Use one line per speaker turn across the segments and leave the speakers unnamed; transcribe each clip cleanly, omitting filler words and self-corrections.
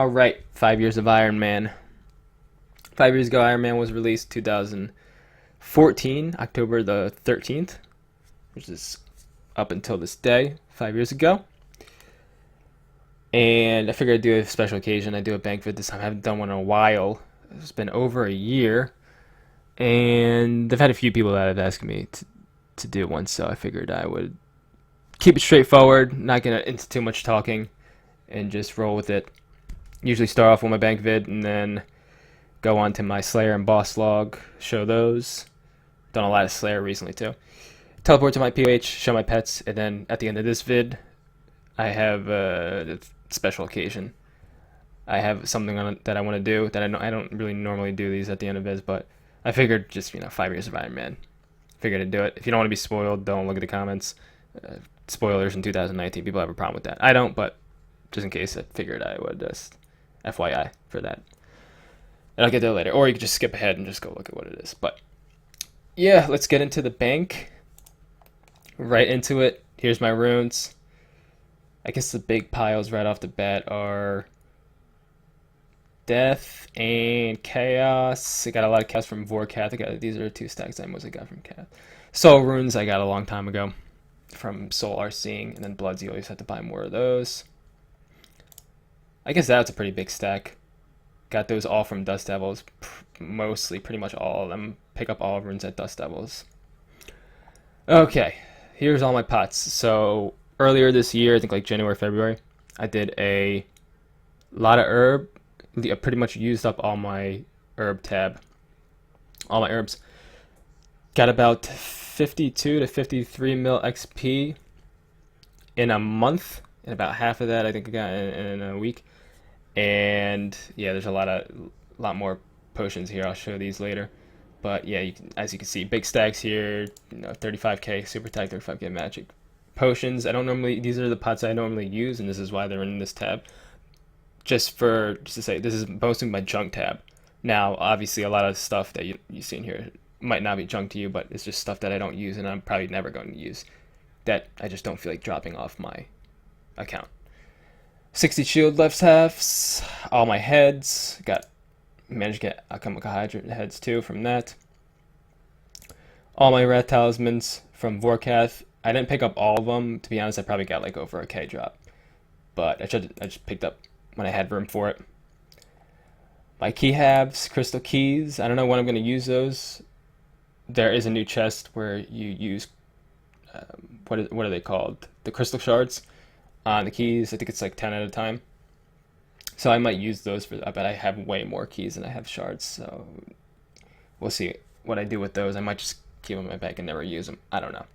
All right, 5 years of Ironman. 5 years ago, Ironman was released 2014, October the 13th, which is up until this day, 5 years ago. And I figured I'd do a special occasion. I'd do a banquet this time. I haven't done one in a while. It's been over a year. And I've had a few people that have asked me to do one, so I figured I would keep it straightforward, not get into too much talking, and just roll with it. Usually start off with my bank vid and then go on to my Slayer and Boss log, show those. Done a lot of Slayer recently too. Teleport to my POH, show my pets, and then at the end of this vid, I have a special occasion. I have something on it that I want to do that I don't really normally do these at the end of vids, but I figured just 5 years of Iron Man. Figured I'd do it. If you don't want to be spoiled, don't look at the comments. Spoilers in 2019. People have a problem with that. I don't, but just in case, I figured I would just FYI for that. And I'll get there later. Or you could just skip ahead and just go look at what it is. But yeah, let's get into the bank. Right into it. Here's my runes. I guess the big piles right off the bat are Death and Chaos. I got a lot of Chaos from Vorkath. These are the two stacks I mostly got from Chaos. Soul runes I got a long time ago from Soul Arseeing, and then Bloods, you always have to buy more of those. I guess that's a pretty big stack. Got those all from Dust Devils. Mostly, pretty much all of them. Pick up all runes at Dust Devils. Okay, here's all my pots. So, earlier this year, I think like January, February, I did a lot of herb. I pretty much used up all my herb tab. All my herbs. Got about 52 to 53 mil XP in a month. And about half of that I think I got in a week. And yeah, there's a lot more potions here. I'll show these later. But yeah, as you can see, big stacks here. 35k super tag, 35k magic potions. These are the pots I normally use, and this is why they're in this tab. Just to say, this is mostly my junk tab. Now, obviously, a lot of stuff that you see in here might not be junk to you, but it's just stuff that I don't use, and I'm probably never going to use. That I just don't feel like dropping off my account. 60 shield left halves, all my heads, managed to get alchemical hydrant heads too from that. All my rat talismans from Vorkath. I didn't pick up all of them, to be honest. I probably got like over a K drop, but I just picked up when I had room for it. My key halves, crystal keys. I don't know when I'm going to use those. There is a new chest where you use what are they called? The crystal shards on the keys. I think it's like 10 at a time. So I might use those for that, but I have way more keys than I have shards, so we'll see what I do with those. I might just keep them in my bag and never use them. I don't know.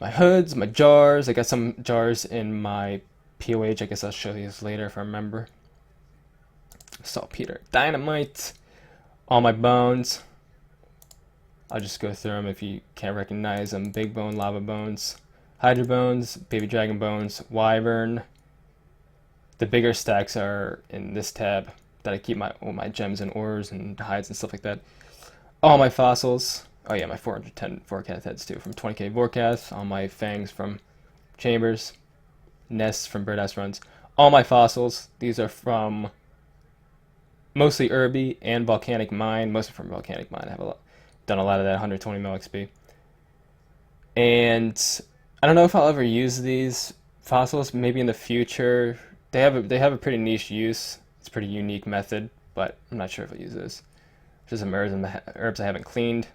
My hoods, my jars. I got some jars in my POH. I guess I'll show these later if I remember. Saltpeter, dynamite. All my bones. I'll just go through them if you can't recognize them. Big bone, lava bones, hydra bones, baby dragon bones, wyvern. The bigger stacks are in this tab that I keep all my gems and ores and hides and stuff like that. All my fossils. Oh yeah, my 410 Vorkath heads too from 20k Vorkath. All my fangs from Chambers. Nests from Birdass runs. All my fossils. These are from mostly Irby and Volcanic Mine. Mostly from Volcanic Mine. I have done a lot of that 120 mil XP. And I don't know if I'll ever use these fossils. Maybe in the future. They have a pretty niche use. It's a pretty unique method, but I'm not sure if I'll use this. Just some herbs I haven't cleaned.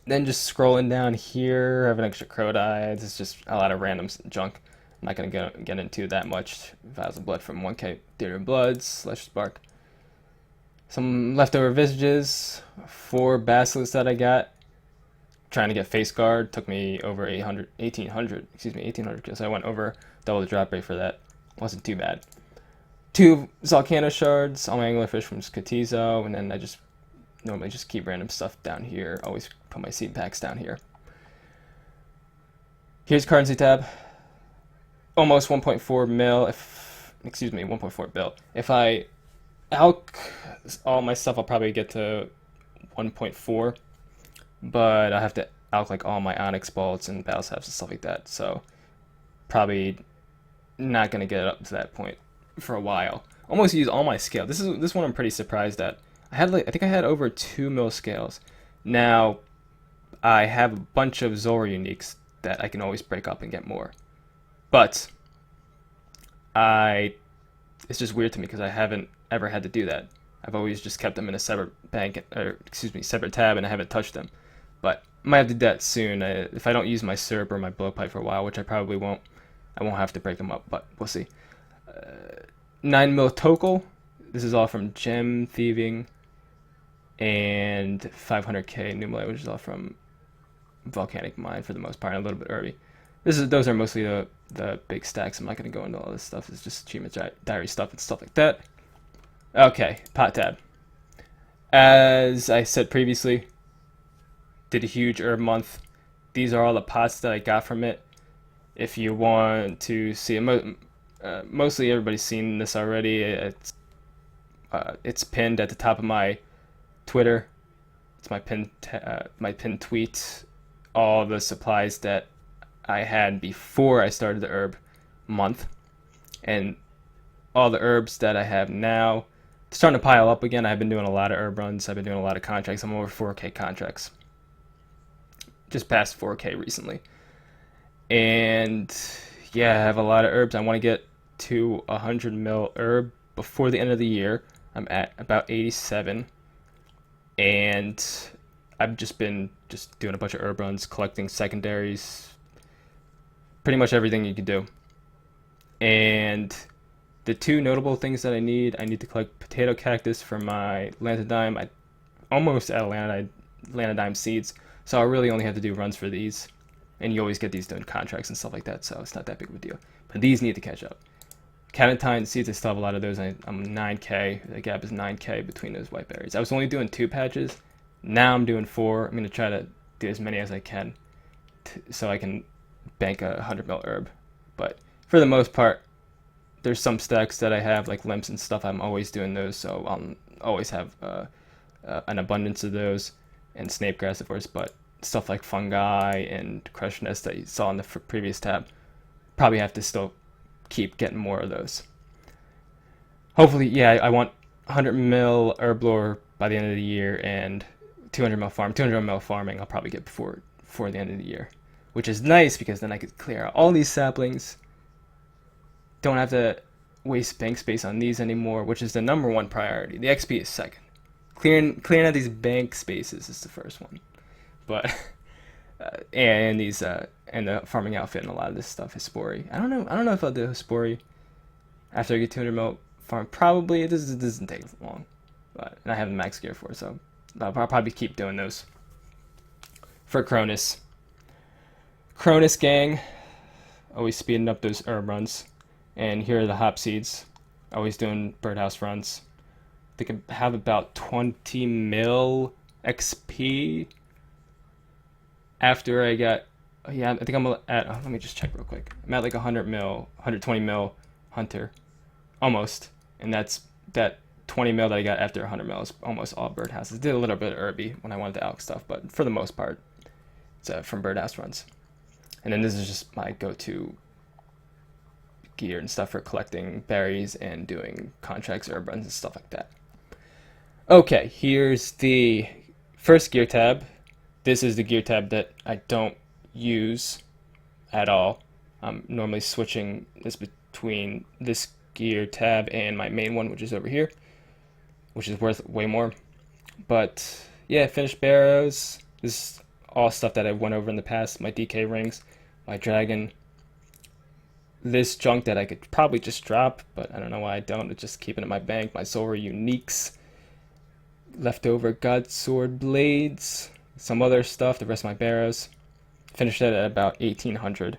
Then just scrolling down here, I have an extra crowdides. It's just a lot of random junk. I'm not going to get into that much. Vials of blood from 1k Theater of Bloods, Spark. Some leftover visages, 4 basilisks that I got. Trying to get face guard took me over 1800 kills. So I went over double the drop rate for that. Wasn't too bad. 2 Volcano shards, all my anglerfish from Skatizo, and then I just normally just keep random stuff down here. Always put my seed packs down here. Here's currency tab. Almost 1.4 mil. 1.4 bill. If I alch all my stuff, I'll probably get to 1.4, but I have to alch like all my onyx bolts and battle saps and stuff like that. So probably not gonna get it up to that point. for a while. Almost used all my scale. This one I'm pretty surprised at. I think I had over 2 mil scales. Now I have a bunch of Zora uniques that I can always break up and get more. But I it's just weird to me because I haven't ever had to do that. I've always just kept them in a separate bank, or excuse me, separate tab, and I haven't touched them. But I might have to do that soon. If I don't use my syrup or my blowpipe for a while, which I probably won't, I won't have to break them up. But we'll see. 9 mil Tokel. This is all from Gem Thieving, and 500k Numilite, which is all from Volcanic Mine for the most part, and a little bit Irby. Those are mostly the big stacks. I'm not going to go into all this stuff. It's just Achievement Diary stuff and stuff like that. Okay, pot tab. As I said previously, did a huge herb month. These are all the pots that I got from it. If you want to see it, mostly everybody's seen this already. It's pinned at the top of my Twitter. It's my pinned tweet. All the supplies that I had before I started the herb month, and all the herbs that I have now. It's starting to pile up again. I've been doing a lot of herb runs. I've been doing a lot of contracts. I'm over 4K contracts. Just past 4K recently. And yeah, I have a lot of herbs. I want to get to 100 mil herb before the end of the year. I'm at about 87. And I've just been doing a bunch of herb runs, collecting secondaries, pretty much everything you can do. And the two notable things that I need to collect potato cactus for my Lantodime. I almost out of Lantodime seeds, so I really only have to do runs for these. And you always get these doing contracts and stuff like that, so it's not that big of a deal. But these need to catch up. Catatine seeds, I still have a lot of those. I'm 9K. The gap is 9K between those white berries. I was only doing 2 patches. Now I'm doing 4. I'm going to try to do as many as I can so I can bank a 100 mil herb. But for the most part, there's some stacks that I have, like limps and stuff. I'm always doing those, so I'll always have an abundance of those. And snapegrass, of course, but stuff like fungi and crush nest that you saw in the previous tab, probably have to still keep getting more of those. Hopefully, yeah, I want 100 mil herblore by the end of the year, and 200 mil farm. 200 mil farming I'll probably get before the end of the year, which is nice because then I could clear out all these saplings. Don't have to waste bank space on these anymore, which is the number one priority. The XP is second. Clearing out these bank spaces is the first one. But and these and the farming outfit and a lot of this stuff, Hispori. I don't know if I'll do Hispori after I get 200 mil farm. Probably it doesn't take long, but and I have the max gear for it, so I'll probably keep doing those. For Cronus gang, always speeding up those herb runs. And here are the hop seeds. Always doing birdhouse runs. They can have about 20 mil XP after I got. Yeah, I think I'm at. Let me just check real quick. I'm at like 100 mil, 120 mil hunter, almost. And that 20 mil that I got after 100 mil is almost all birdhouses. Did a little bit of herby when I wanted the elk stuff, but for the most part, it's from birdhouse runs. And then this is just my go-to gear and stuff for collecting berries and doing contracts, herb runs, and stuff like that. Okay, here's the first gear tab. This is the gear tab that I don't use at all. I'm normally switching this between this gear tab and my main one, which is over here, which is worth way more. But yeah, finished barrows. This is all stuff that I went over in the past. My DK rings, my dragon. This junk that I could probably just drop, but I don't know why I don't. It's just keeping it in my bank. My Zora uniques, leftover God Sword blades, some other stuff, the rest of my barrows. Finished it at about 1800.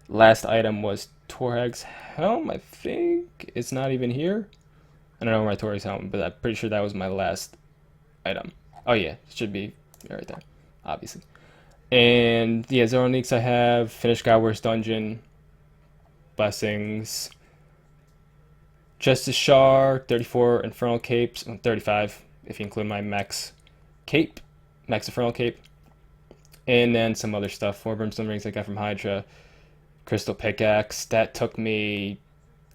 Last item was Torag's helm, I think. It's not even here. I don't know where my Torag's helm, but I'm pretty sure that was my last item. Oh yeah, it should be right there, obviously. And yeah, Zora uniques I have. Finished Godwar's Dungeon. Blessings. Justice Shar, 34 Infernal Capes, 35 if you include my Max Cape, Max Infernal Cape. And then some other stuff. 4 Brimstone Rings I got from Hydra. Crystal Pickaxe. That took me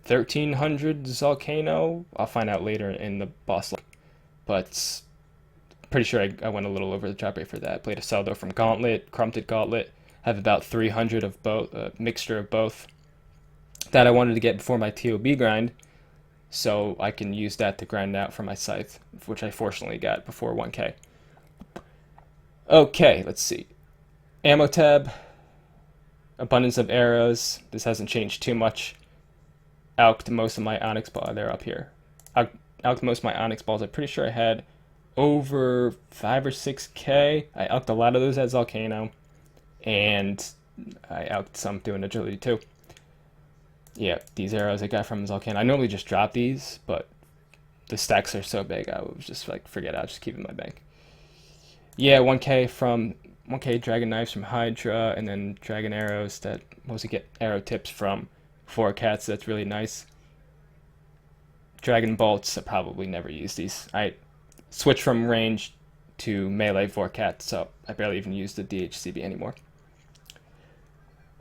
1300 Volcano. I'll find out later in the boss, but pretty sure I went a little over the drop rate for that. Played a Saldo from Gauntlet, Crumted Gauntlet. Have about 300 of both, a mixture of both that I wanted to get before my TOB grind, so I can use that to grind out for my scythe, which I fortunately got before 1K. Okay, let's see. Ammo tab, abundance of arrows. This hasn't changed too much. Alked most of my onyx balls. They're up here. Alked most of my onyx balls. I'm pretty sure I had over 5 or 6K. I alked a lot of those as Volcano, and I alked some doing agility too. Yeah, these arrows I got from Volcano. I normally just drop these, but the stacks are so big, I was just like, forget it, I'll just keep it in my bank. Yeah, 1K dragon knives from Hydra, and then dragon arrows that mostly get arrow tips from Vorkath, so that's really nice. Dragon bolts, I probably never use these. I switched from range to melee Vorkath, so I barely even use the DHCB anymore.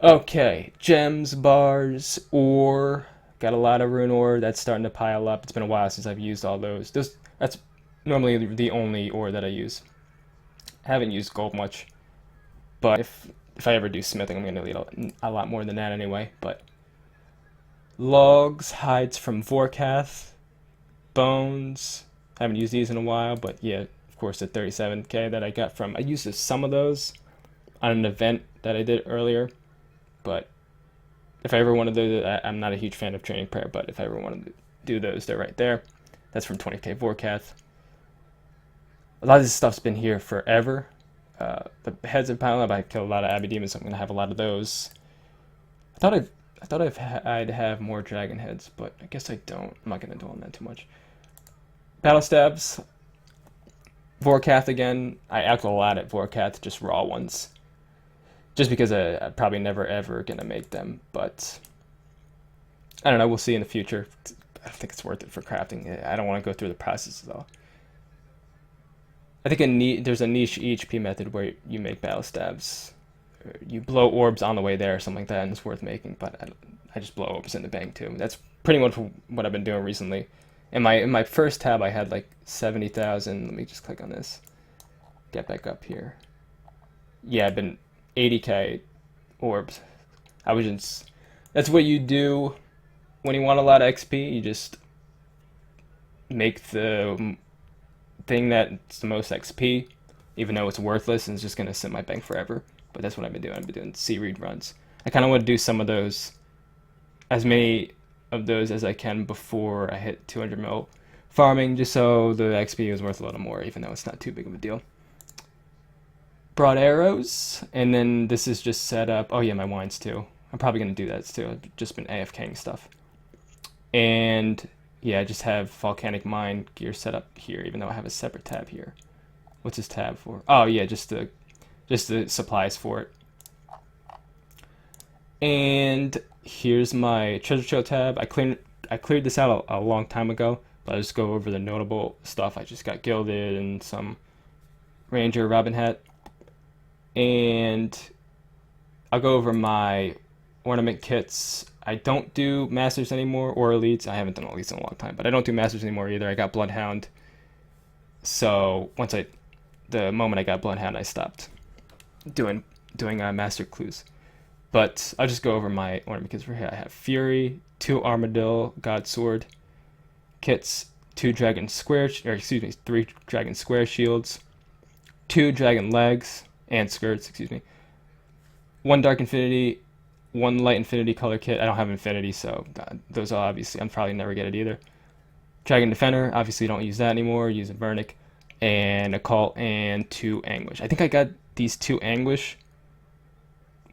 Okay, gems, bars, ore. Got a lot of rune ore. That's starting to pile up. It's been a while since I've used all those. That's normally the only ore that I use. I haven't used gold much, but if I ever do smithing, I'm gonna need a lot more than that anyway. But logs, hides from Vorkath, bones. I haven't used these in a while, but yeah, of course the 37K that I got from. I used some of those on an event that I did earlier. But if I ever wanted to, I'm not a huge fan of training prayer, but if I ever wanted to do those, they're right there. That's from 20K Vorkath. A lot of this stuff's been here forever. The heads have piled up. I killed a lot of Abbey Demons, so I'm gonna have a lot of those. I thought I'd have more dragon heads, but I guess I don't. I'm not gonna dwell on that too much. Battle stabs. Vorkath again. I alked a lot at Vorkath, just raw ones. Just because I'm probably never ever gonna make them, but I don't know. We'll see in the future. I think it's worth it for crafting. I don't want to go through the process though. I think there's a niche EHP method where you make battle stabs. You blow orbs on the way there or something like that, and it's worth making. But I just blow orbs in the bank too. That's pretty much what I've been doing recently. In my first tab, I had like 70,000. Let me just click on this. Get back up here. Yeah, I've been 80K orbs. That's what you do when you want a lot of XP. You just make the thing that's the most XP, even though it's worthless and it's just gonna sit in my bank forever. But that's what I've been doing. I've been doing seaweed runs. I kind of want to do some of those, as many of those as I can before I hit 200 mil farming, just so the XP is worth a little more, even though it's not too big of a deal. Brought arrows, and then this is just set up. Oh yeah, my wines too. I'm probably gonna do that too. I've just been AFKing stuff, and yeah, I just have volcanic mine gear set up here, even though I have a separate tab here. What's this tab for? Oh yeah, just the supplies for it. And here's my treasure trove tab. I cleared this out a long time ago, but I'll just go over the notable stuff. I just got gilded and some ranger robin hat. And I'll go over my ornament kits. I don't do masters anymore or elites. I haven't done elites in a long time, but I don't do masters anymore either. I got bloodhound, so the moment I got bloodhound, I stopped doing master clues. But I'll just go over my ornament kits for here. I have fury, 2 armadillo god sword kits, 3 dragon square shields, 2 dragon legs and skirts, 1 dark infinity, 1 light infinity color kit. I don't have infinity, so those are obviously, I'm probably never get it either. Dragon defender, obviously don't use that anymore, use a vernic, and occult, and 2 anguish. I think I got these 2 anguish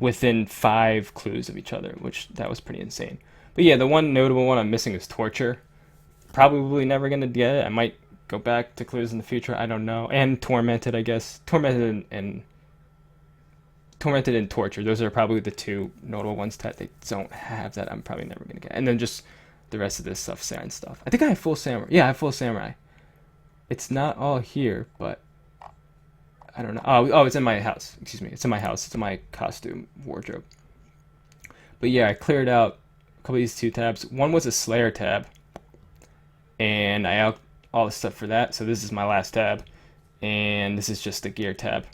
within 5 clues of each other, which that was pretty insane. But yeah, the one notable one I'm missing is torture. Probably never gonna get it. I might go back to clues in the future, I don't know. And tormented, I guess. Tormented and torture, those are probably the 2 notable ones that they don't have that I'm probably never gonna get. And then just the rest of this stuff, Saren stuff. I think I have full samurai. Yeah, I have full samurai. It's not all here, but I don't know. Oh, it's in my house. It's in my house. It's in my costume wardrobe. But yeah, I cleared out couple of these 2 tabs. One was a Slayer tab, and I out all the stuff for that. So this is my last tab, and this is just the gear tab.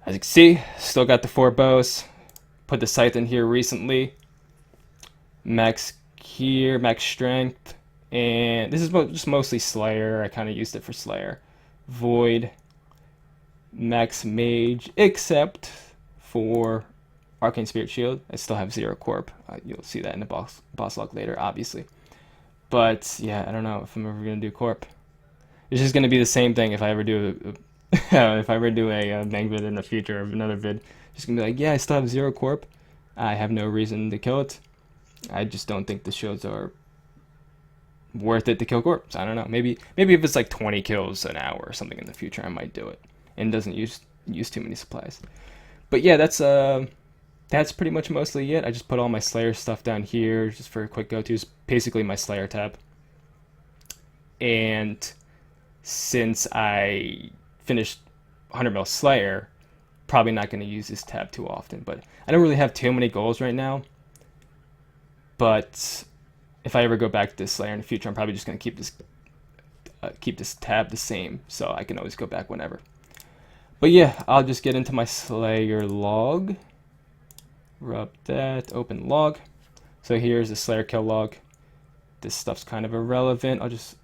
As you can see, still got the 4 bows. Put the scythe in here recently. Max gear, max strength, and this is just mostly Slayer. I kind of used it for Slayer. Void, max mage, except for Arcane Spirit Shield. I still have 0 corp. You'll see that in the boss log later, obviously. But yeah, I don't know if I'm ever gonna do corp. It's just gonna be the same thing if I ever do if I ever do a Mang vid in the future or another vid. Just gonna be like, yeah, I still have 0 corp. I have no reason to kill it. I just don't think the shields are worth it to kill corps. I don't know. Maybe if it's like 20 kills an hour or something in the future, I might do it. And doesn't use too many supplies. But yeah, that's pretty much mostly it. I just put all my Slayer stuff down here just for a quick go-tos. Basically my Slayer tab. And since I finished 100 mil Slayer, probably not going to use this tab too often. But I don't really have too many goals right now. But if I ever go back to Slayer in the future, I'm probably just going to keep this tab the same, so I can always go back whenever. But yeah, I'll just get into my Slayer log. Rub that, open log. So here's the Slayer kill log. This stuff's kind of irrelevant. I'll just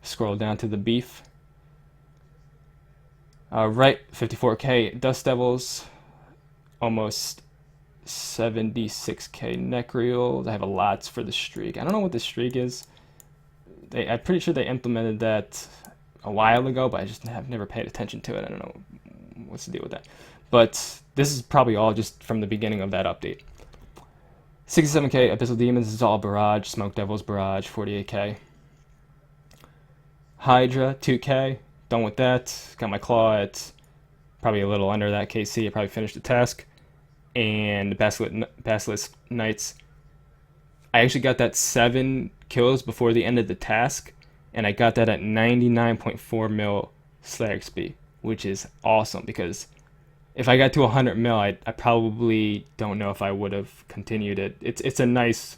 scroll down to the beef. Right, 54k Dust Devils, almost 76k Necreals. I have a lots for the streak. I don't know what the streak is. I'm pretty sure they implemented that a while ago, but I just have never paid attention to it. I don't know what's the deal with that. But this is probably all just from the beginning of that update. 67k Abyssal Demons is all Barrage. Smoke Devils Barrage, 48k. Hydra, 2k. Done with that. Got my Claw at probably a little under that KC. I probably finished the task. And Basilisk Knights. I actually got that 7 kills before the end of the task, and I got that at 99.4 mil Slayer XP, which is awesome because if I got to 100 mil, I probably don't know if I would have continued it. It's a nice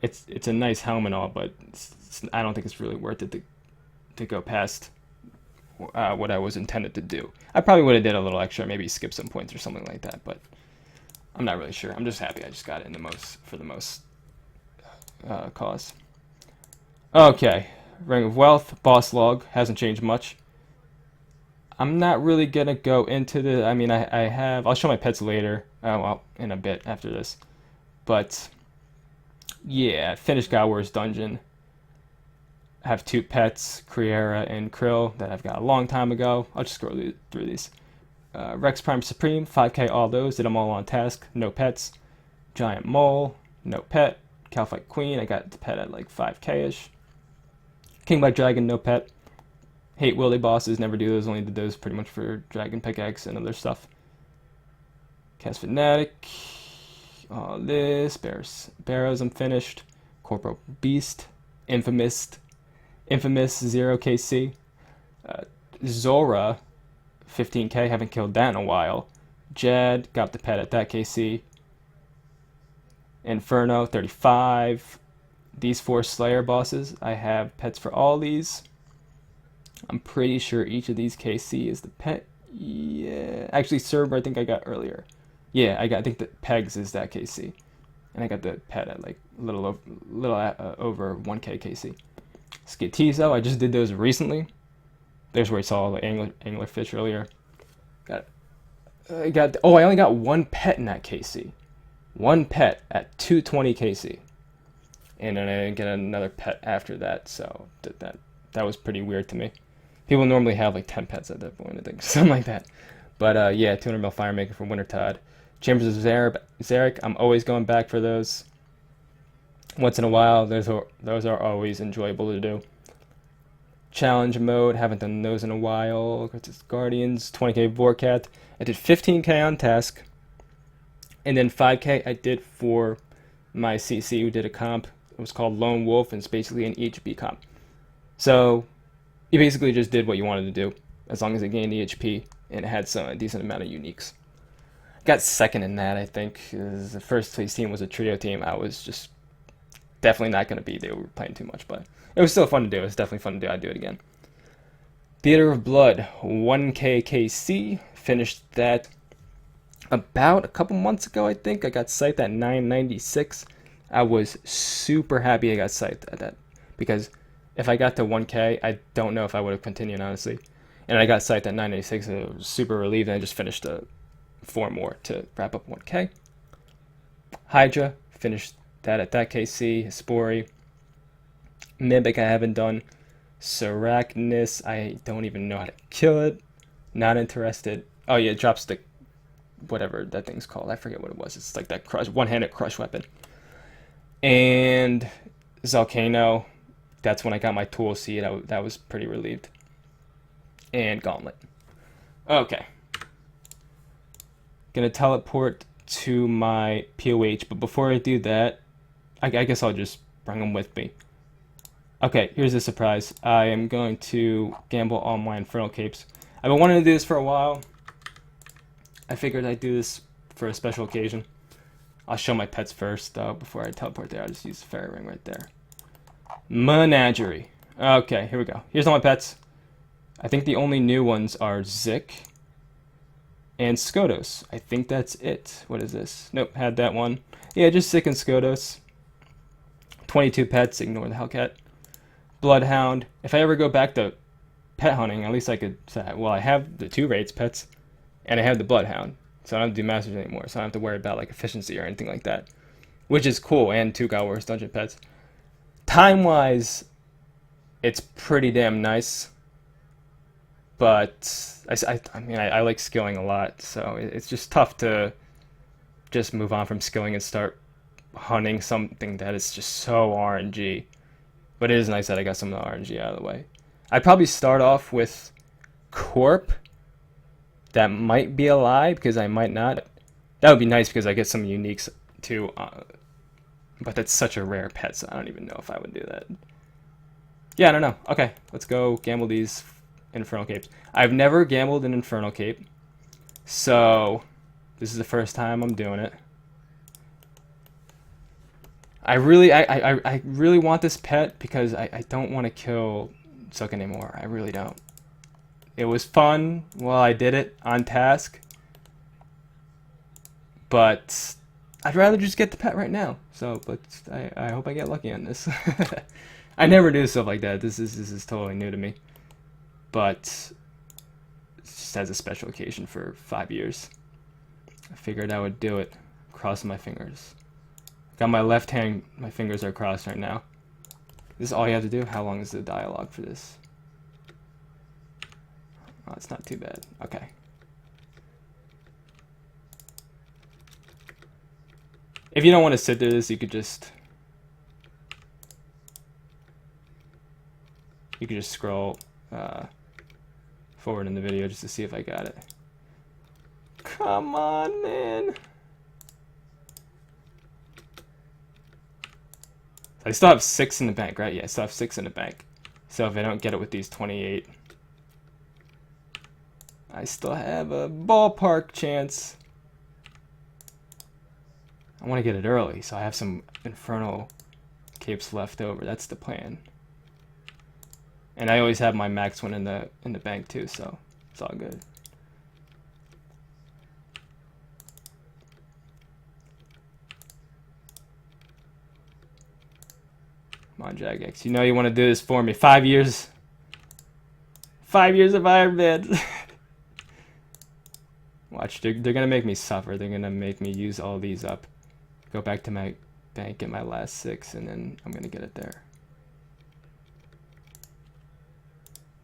helmet and all, but I don't think it's really worth it to go past what I was intended to do. I probably would have did a little extra, maybe skip some points or something like that, but I'm not really sure. I'm just happy I just got it in for the most cause. Okay, Ring of Wealth, boss log, hasn't changed much. I'm not really gonna go into the. I mean, I'll show my pets later. Well, in a bit after this. But yeah, finished God Wars dungeon. I have 2 pets, Kriera and Krill, that I've got a long time ago. I'll just scroll through these. Rex Prime Supreme, 5k all those, did them all on task, no pets. Giant Mole, no pet. Calfight Queen, I got the pet at like 5k-ish. King Black Dragon, no pet. Hate Willy bosses, never do those, only did those pretty much for Dragon Pickaxe and other stuff. Cast Fanatic, all this, Barrows I'm finished. Corporal Beast, Infamous 0kc. Zora, 15k, haven't killed that in a while. Jed, got the pet at that KC. Inferno, 35. These 4 Slayer bosses, I have pets for all these. I'm pretty sure each of these KC is the pet. Yeah, actually Cerber I think I got earlier. Yeah, I think the Pegs is that KC. And I got the pet at like a little over 1k KC. Skitizo, I just did those recently. There's where I saw the anglerfish earlier. I only got 1 pet in that KC. 1 pet at 220 KC. And then I didn't get another pet after that, so that was pretty weird to me. People normally have like 10 pets at that point, I think, something like that. But yeah, 200 mil Firemaker for Wintertide. Chambers of Zarek, I'm always going back for those. Once in a while, those are always enjoyable to do. Challenge mode, haven't done those in a while. Guardians, 20k Vorkath. I did 15k on task. And then 5k I did for my CC who did a comp. It was called Lone Wolf, and it's basically an EHP comp. So you basically just did what you wanted to do, as long as it gained EHP and it had a decent amount of uniques. Got second in that, I think. 'Cause the first place team was a trio team. I was just definitely not going to be. They were playing too much, but it was still fun to do. It was definitely fun to do. I'd do it again. Theater of Blood, 1KKC. Finished that about a couple months ago, I think. I got psyched at 996. I was super happy I got psyched at that because if I got to 1K, I don't know if I would have continued, honestly. And I got psyched at 996, and I was super relieved, and I just finished 4 more to wrap up 1K. Hydra, finished that at that KC. Spori. Mimic, I haven't done. Sarachnus, I don't even know how to kill it. Not interested. Oh yeah, it drops the whatever that thing's called. I forget what it was. It's like that crush, one-handed crush weapon. And Volcano, that's when I got my tool seed. That was pretty relieved. And Gauntlet. Okay. Gonna teleport to my POH, but before I do that, I guess I'll just bring them with me. Okay, here's a surprise. I am going to gamble all my Infernal Capes. I've been wanting to do this for a while. I figured I'd do this for a special occasion. I'll show my pets first, though, before I teleport there. I'll just use the fairy ring right there. Menagerie. Okay, here we go. Here's all my pets. I think the only new ones are Zik and Skodos. I think that's it. What is this? Nope, had that one. Yeah, just Zik and Skodos. 22 pets, ignore the Hellcat. Bloodhound. If I ever go back to pet hunting, at least I could say, well, I have the 2 raids pets, and I have the Bloodhound, so I don't have to do Masters anymore, so I don't have to worry about like efficiency or anything like that, which is cool, and 2 God Wars Dungeon pets. Time-wise, it's pretty damn nice, but I mean, I like skilling a lot, so it's just tough to just move on from skilling and start hunting something that is just so RNG. But it is nice that I got some of the RNG out of the way. I'd probably start off with Corp. That might be a lie, because I might not. That would be nice, because I get some uniques too. But that's such a rare pet, so I don't even know if I would do that. Yeah, I don't know. Okay, let's go gamble these Infernal Capes. I've never gambled an Infernal Cape, so this is the first time I'm doing it. I really want this pet because I don't want to kill Zook anymore. I really don't. It was fun while I did it on task, but I'd rather just get the pet right now. So, but I hope I get lucky on this. I never do stuff like that. This is totally new to me, but it just as a special occasion for 5 years. I figured I would do it. Crossing my fingers. Got my left hand, my fingers are crossed right now. This is all you have to do? How long is the dialogue for this? Oh, it's not too bad. Okay. If you don't want to sit through this, you could just scroll forward in the video just to see if I got it. Come on, man. I still have 6 in the bank, right? Yeah, I still have 6 in the bank. So if I don't get it with these 28, I still have a ballpark chance. I want to get it early, so I have some Infernal Capes left over. That's the plan. And I always have my max one in the bank too, so it's all good. Come on, Jagex. You know you want to do this for me. 5 years. 5 years of Ironman. Watch, they're going to make me suffer. They're going to make me use all these up. Go back to my bank, get my last 6, and then I'm going to get it there.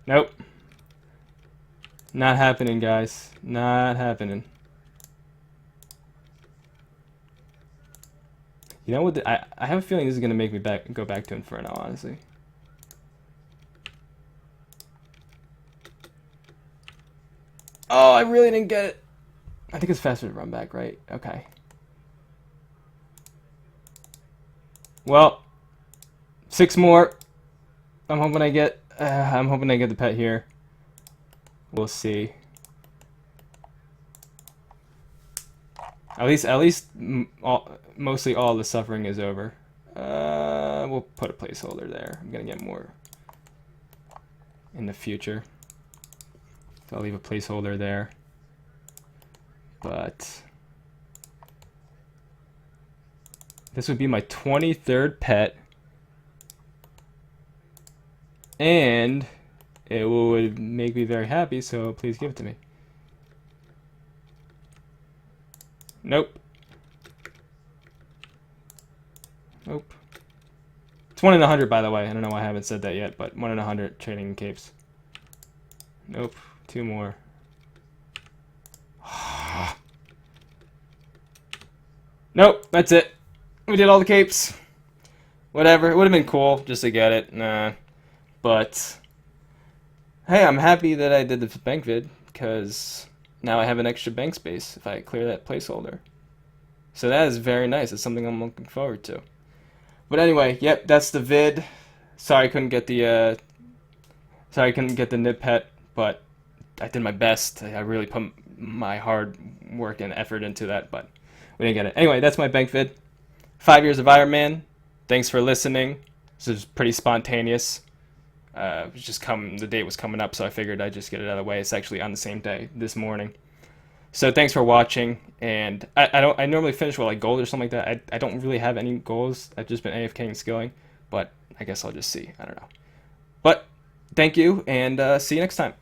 Nope. Not happening, guys. Not happening. You know what? I have a feeling this is going to make me go back to Inferno, honestly. Oh, I really didn't get it. I think it's faster to run back, right? Okay. Well, 6 more. I'm hoping I get the pet here. We'll see. Mostly all the suffering is over. We'll put a placeholder there. I'm gonna get more in the future, so I'll leave a placeholder there. But this would be my 23rd pet, and it would make me very happy, so please give it to me. Nope. Nope. It's 1 in 100, by the way. I don't know why I haven't said that yet, but 1 in 100 trading in capes. Nope. 2 more. Nope, that's it. We did all the capes. Whatever. It would have been cool just to get it. Nah. But hey, I'm happy that I did the bank vid, because now I have an extra bank space if I clear that placeholder. So that is very nice. It's something I'm looking forward to. But anyway, yep, that's the vid. Sorry I couldn't get the nib pet, but I did my best. I really put my hard work and effort into that, but we didn't get it. Anyway, that's my bank vid. 5 years of Ironman. Thanks for listening. This is pretty spontaneous. The date was coming up, so I figured I'd just get it out of the way. It's actually on the same day, this morning. So thanks for watching, and I normally finish with like goals or something like that. I don't really have any goals. I've just been AFK and skilling, but I guess I'll just see. I don't know. But thank you, and see you next time.